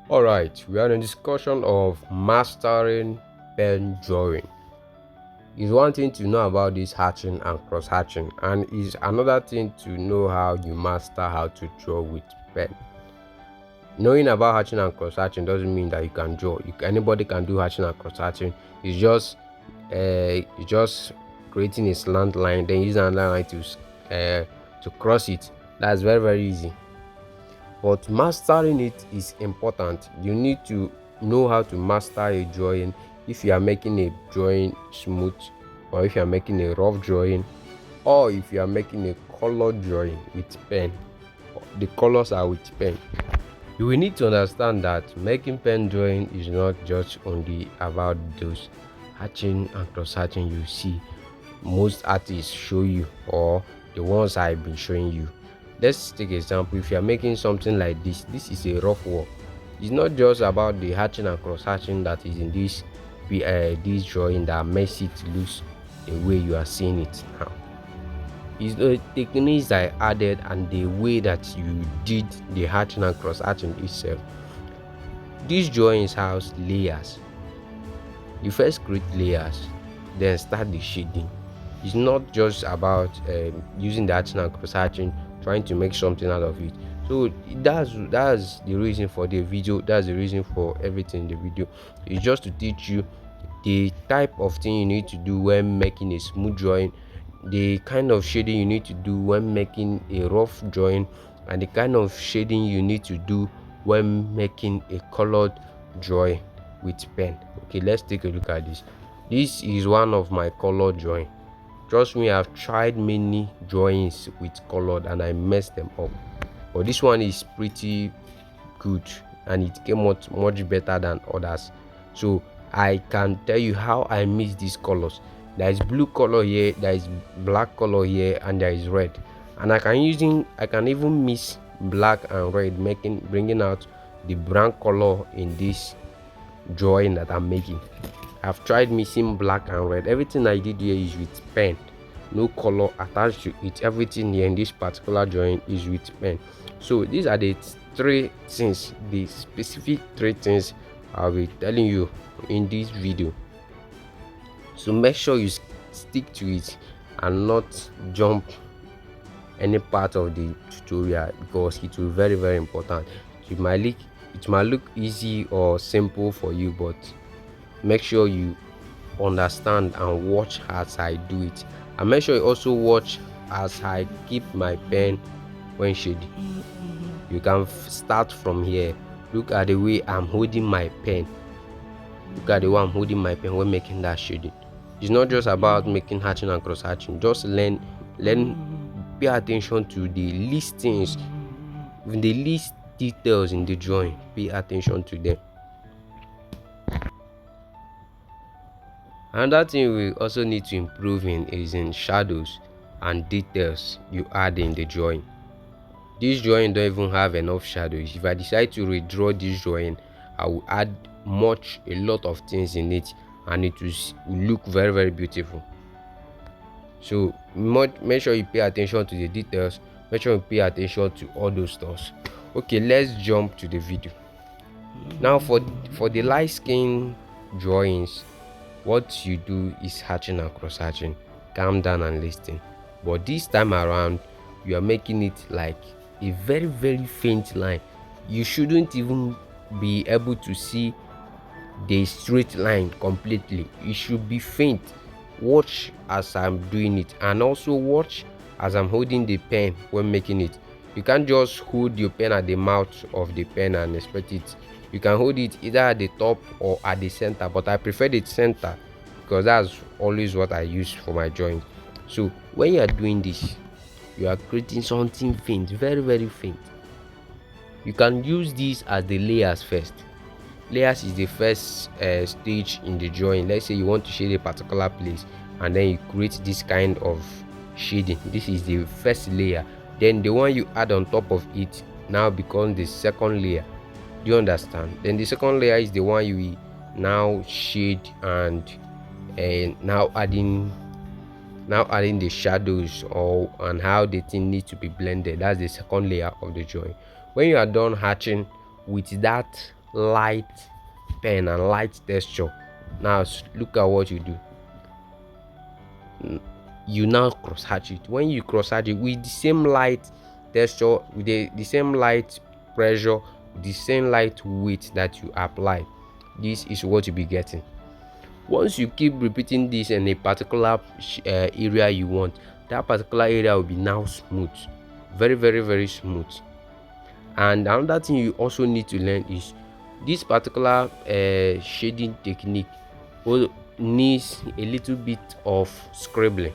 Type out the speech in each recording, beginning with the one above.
Alright, we are in a discussion of mastering pen drawing. It's one thing to know about this hatching and cross hatching, and it's another thing to know how you master how to draw with pen. Knowing about hatching and cross hatching doesn't mean that you can draw. Anybody can do hatching and cross hatching. It's just creating a slant line, then use another line to cross it. That's very easy. But mastering it is important. You need to know how to master a drawing. If you are making a drawing smooth, or if you are making a rough drawing, or if you are making a color drawing with pen, the colors are with pen. You will need to understand that making pen drawing is not just only about those hatching and cross hatching you see most artists show you, or the ones I've been showing you. Let's take example. If you are making something like this is a rough work. It's not just about the hatching and cross hatching that is in this drawing that makes it look the way you are seeing it now. It's the techniques I added and the way that you did the hatching and cross hatching itself. These drawings has layers. You first create layers, then start the shading. It's not just about using the hatching and cross hatching, trying to make something out of it. So that's the reason for the video. That's the reason for everything in the video. It's just to teach you the type of thing you need to do when making a smooth drawing, the kind of shading you need to do when making a rough drawing, and the kind of shading you need to do when making a colored drawing with pen. Okay, let's take a look at this. This is one of my color drawing. Trust me, I've tried many drawings with colored and I messed them up, but this one is pretty good and it came out much better than others. So I can tell you how I mix these colors. There is blue color here, there is black color here, and there is red. And I can even mix black and red, bringing out the brown color in this drawing that I'm making. I've tried mixing black and red. Everything I did here is with pen, no color attached to it. Everything here in this particular drawing is with pen. So these are the three things, the specific three things I'll be telling you in this video. So make sure you stick to it and not jump any part of the tutorial, because it will be very important. It might look easy or simple for you, but make sure you understand and watch as I do it, and make sure you also watch as I keep my pen when shading. You can start from here. Look at the way I'm holding my pen. Look at the way I'm holding my pen when making that shading. It's not just about making hatching and cross hatching. Just learn, pay attention to the least things, the least details in the drawing. Pay attention to them. Another thing we also need to improve in is in shadows and details you add in the drawing. This drawing don't even have enough shadows. If I decide to redraw this drawing, I will add a lot of things in it, and it will look very beautiful. So make sure you pay attention to the details. Make sure you pay attention to all those stuff. Okay, let's jump to the video. Now for the light skin drawings, what you do is hatching and cross hatching. Calm down and listen. But this time around, you are making it like a very faint line. You shouldn't even be able to see the straight line completely. It should be faint. Watch as I'm doing it, and also watch as I'm holding the pen when making it. You can't just hold your pen at the mouth of the pen and expect it. You can hold it either at the top or at the center, but I prefer the center because that's always what I use for my drawing. So when you are doing this, you are creating something faint, very faint. You can use these as the layers first. Layers is the first stage in the drawing. Let's say you want to shade a particular place, and then you create this kind of shading. This is the first layer. Then the one you add on top of it now becomes the second layer. Do you understand? Then the second layer is the one you will now shade, and now adding the shadows and how the thing needs to be blended. That's the second layer of the drawing. When you are done hatching with that light pen and light texture. Now look at what you do. You now cross hatch it. When you cross hatch it with the same light texture, with the same light pressure, the same light weight that you apply, this is what you'll be getting. Once you keep repeating this in a particular area you want, that particular area will be now smooth, very very very smooth. And another thing you also need to learn is this particular shading technique needs a little bit of scribbling.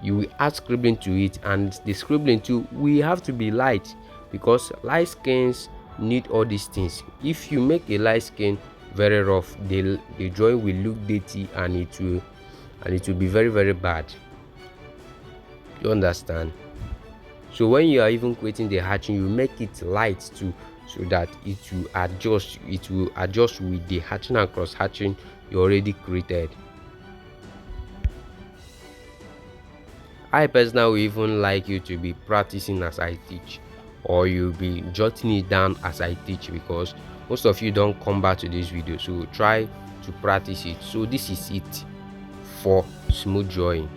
You will add scribbling to it, and the scribbling too will have to be light, because light skins need all these things. If you make a light skin very rough, the drawing will look dirty, and it will be very very bad. You understand? So when you are even creating the hatching, you make it light too, so that it will adjust with the hatching and cross hatching you already created. I personally even like you to be practicing as I teach, or you'll be jotting it down as I teach, because most of you don't come back to this video. So try to practice it. So this is it for smooth drawing.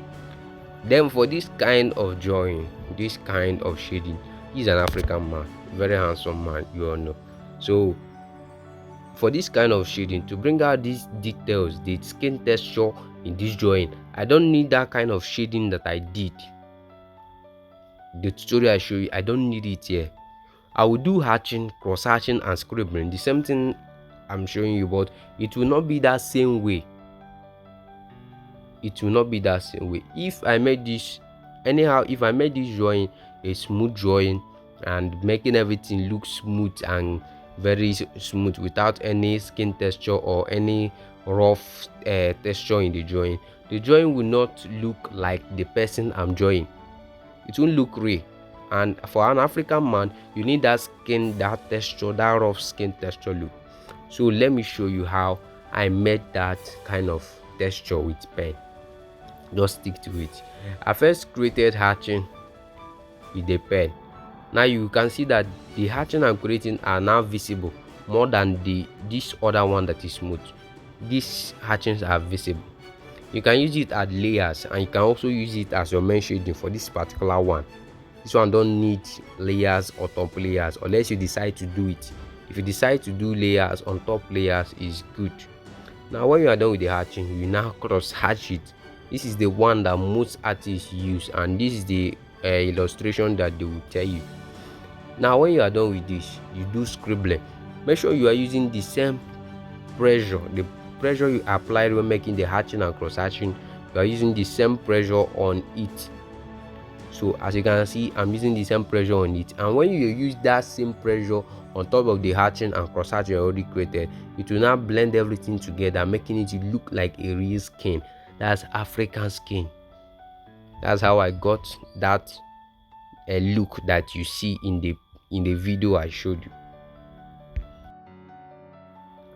Then for this kind of drawing, this kind of shading, he's an African man, very handsome man, you all know. So for this kind of shading, to bring out these details, the skin texture in this drawing, I don't need that kind of shading that I did. The tutorial I show you, I don't need it here. I will do hatching, cross hatching and scribbling, the same thing I'm showing you, but it will not be that same way. It will not be that same way. If I made this drawing a smooth drawing and making everything look smooth and very smooth without any skin texture or any rough texture in the drawing will not look like the person I'm drawing. It won't look real. And for an African man, you need that skin, that texture, that rough skin texture look. So let me show you how I made that kind of texture with pen. Just stick to it. I first created hatching with the pen. Now you can see that the hatching I'm creating are now visible more than this other one that is smooth. These hatchings are visible. You can use it as layers, and you can also use it as your main shading for this particular one. This one don't need layers or top layers unless you decide to do it. If you decide to do layers on top layers, is good. Now when you are done with the hatching, you now cross hatch it. This is the one that most artists use, and this is the illustration that they will tell you. Now when you are done with this, you do scribbling. Make sure you are using the same pressure, the pressure you applied when making the hatching and cross hatching. You are using the same pressure on it. So as you can see, I'm using the same pressure on it, and when you use that same pressure on top of the hatching and cross hatching already created, it will now blend everything together, making it look like a real skin. That's African skin. That's how I got that look that you see in the video I showed you.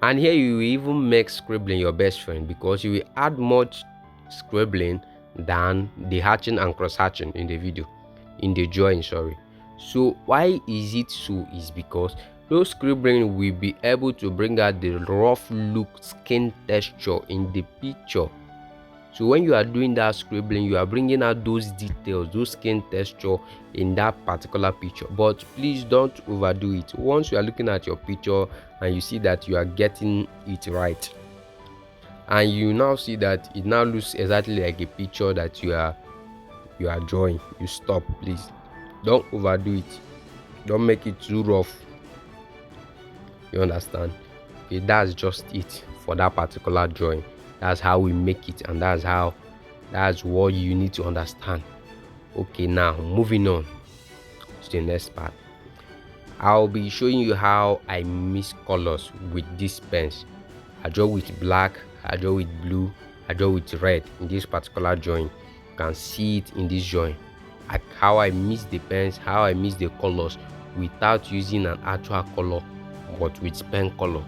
And here you will even make scribbling your best friend, because you will add much scribbling than the hatching and cross hatching in the video, in the drawing, sorry. So why is it so? Is because those scribbling will be able to bring out the rough look skin texture in the picture. So when you are doing that scribbling, you are bringing out those details, those skin texture in that particular picture. But please don't overdo it. Once you are looking at your picture and you see that you are getting it right, and you now see that it now looks exactly like a picture that you are drawing, you stop. Please don't overdo it. Don't make it too rough. You understand? Okay, that's just it for that particular drawing. That's how we make it, and that's what you need to understand. Okay, now moving on to the next part. I'll be showing you how I mix colors with these pens. I draw with black, I draw with blue, I draw with red in this particular drawing. You can see it in this drawing, how I mix the pens, how I mix the colors without using an actual color, but with pen color.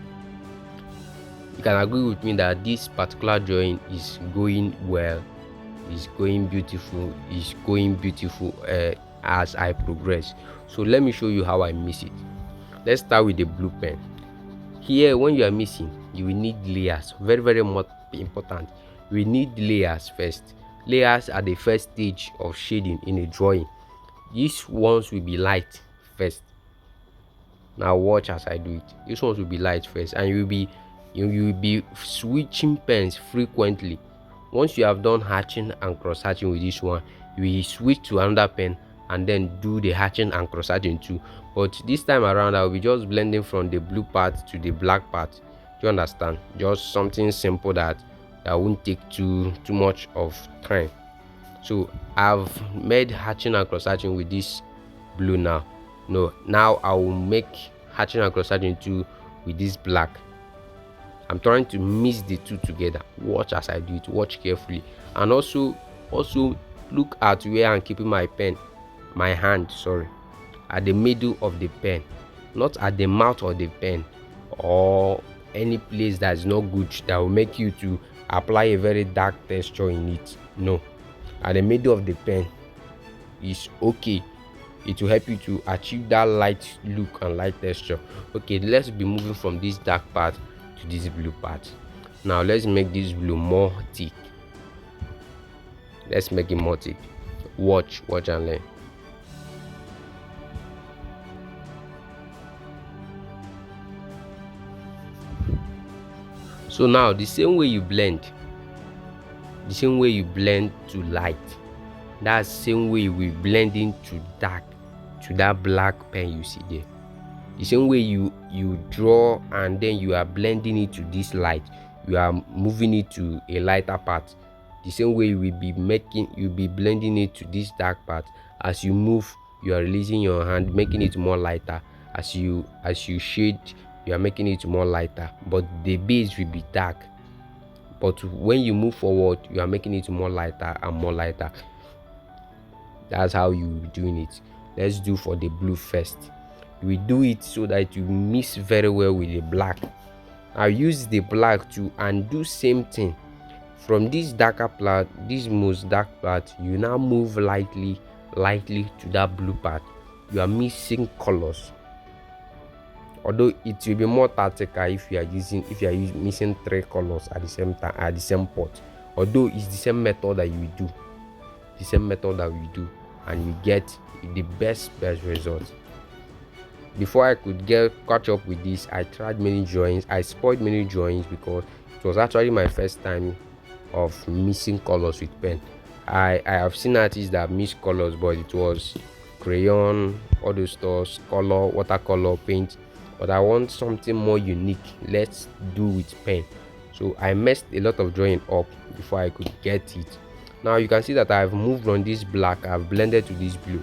You can agree with me that this particular drawing is going well, is going beautiful, as I progress. So let me show you how I mix it. Let's start with the blue pen. Here, when you are missing, you will need layers. Very, very much important. We need layers first. Layers are the first stage of shading in a drawing. These ones will be light first. Now watch as I do it. These ones will be light first, and you will be switching pens frequently. Once you have done hatching and cross hatching with this one, you will switch to another pen and then do the hatching and cross hatching too. But this time around, I will be just blending from the blue part to the black part. Do you understand? Just something simple that won't take too much of time. So I've made hatching and cross hatching with this blue now. No, now I will make hatching and cross hatching too with this black. I'm trying to mix the two together. Watch as I do it. Watch carefully, and also look at where I'm keeping my pen, my hand. Sorry, at the middle of the pen, not at the mouth of the pen or any place that's not good that will make you to apply a very dark texture in it. No, at the middle of the pen is okay. It will help you to achieve that light look and light texture. Okay, let's be moving from this dark part to this blue part. Now let's make this blue more thick. Let's make it more thick. Watch and learn. So now the same way you blend to light, that's the same way we blend into dark to that black pen you see there. The same way you draw and then you are blending it to this light, you are moving it to a lighter part. The same way you'll be blending it to this dark part. As you move, you are releasing your hand, making it more lighter. As you shade, you are making it more lighter, but the base will be dark. But when you move forward, you are making it more lighter and more lighter. That's how you be doing it. Let's do for the blue first. We do it so that you mix very well with the black. I use the black to undo same thing. From this darker part, this most dark part, you now move lightly to that blue part. You are mixing colors. Although it will be more tactical if you are mixing 3 colors at the same time at the same pot. Although it's the same method that you do, and you get the best result. Before I could catch up with this, I tried many drawings. I spoiled many drawings because it was actually my first time of mixing colors with pen. I have seen artists that mix colors, but it was crayon, all those stuff, color, watercolor, paint. But I want something more unique. Let's do with pen. So I messed a lot of drawing up before I could get it. Now you can see that I've moved on this black. I've blended to this blue.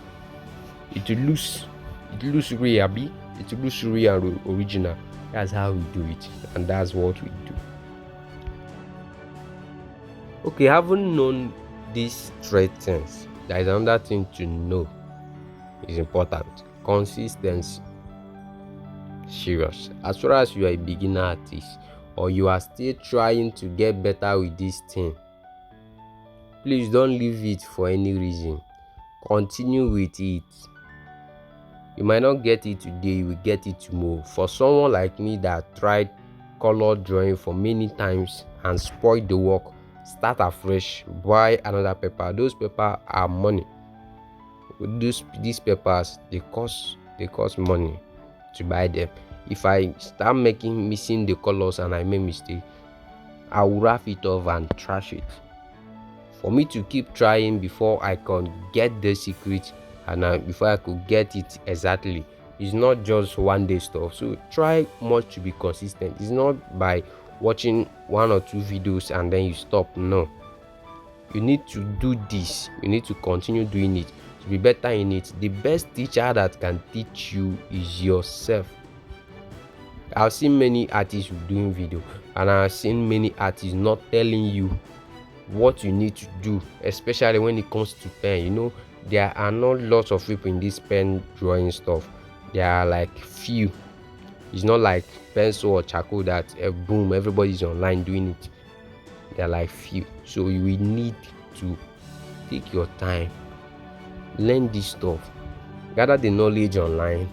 It looks real, it looks real and original. That's how we do it, and that's what we do. Okay, having known these 3 things, there is another thing to know is important. Consistency. Serious. As far as you are a beginner artist or you are still trying to get better with this thing, please don't leave it for any reason. Continue with it. You might not get it today, you will get it tomorrow. For someone like me that tried color drawing for many times and spoiled the work, start afresh, buy another paper. Those papers are money. These papers, they cost money to buy them. If I start missing the colors and I make mistake, I will wrap it off and trash it. For me to keep trying before I can get the secret and before I could get it exactly, it's not just one day stuff. So try much to be consistent. It's not by watching 1 or 2 videos and then you stop. No, you need to do this. You need to continue doing it to be better in it. The best teacher that can teach you is yourself. I've seen many artists doing video, and I've seen many artists not telling you what you need to do, especially when it comes to pen. You know, there are not lots of people in this pen drawing stuff. There are like few. It's not like pencil or charcoal that boom, everybody's online doing it. There are like few. So you will need to take your time, learn this stuff, gather the knowledge online,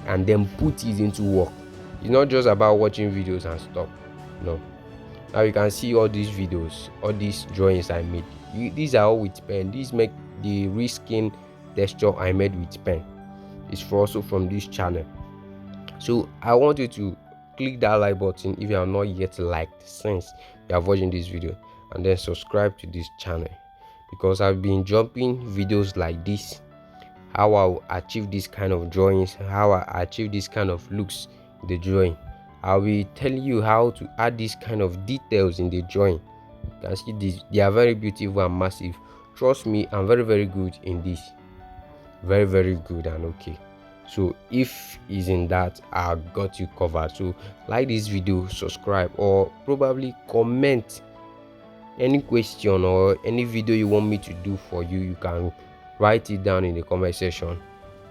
and then put it into work. It's not just about watching videos and stuff. No. Now you can see all these videos, all these drawings I made. These are all with pen. These make the reskin texture I made with pen. It's for also from this channel. So I want you to click that like button if you have not yet liked since you are watching this video, and then subscribe to this channel, because I've been dropping videos like this, how I achieve this kind of drawings, how I achieve this kind of looks in the drawing. I will tell you how to add this kind of details in the drawing. You can see this, they are very beautiful and massive. Trust me, I'm very good in this, very good and okay. So if is in that, I got you covered. So like this video, subscribe, or probably comment any question or any video you want me to do for you. You can write it down in the comment section.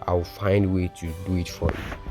I'll find a way to do it for you.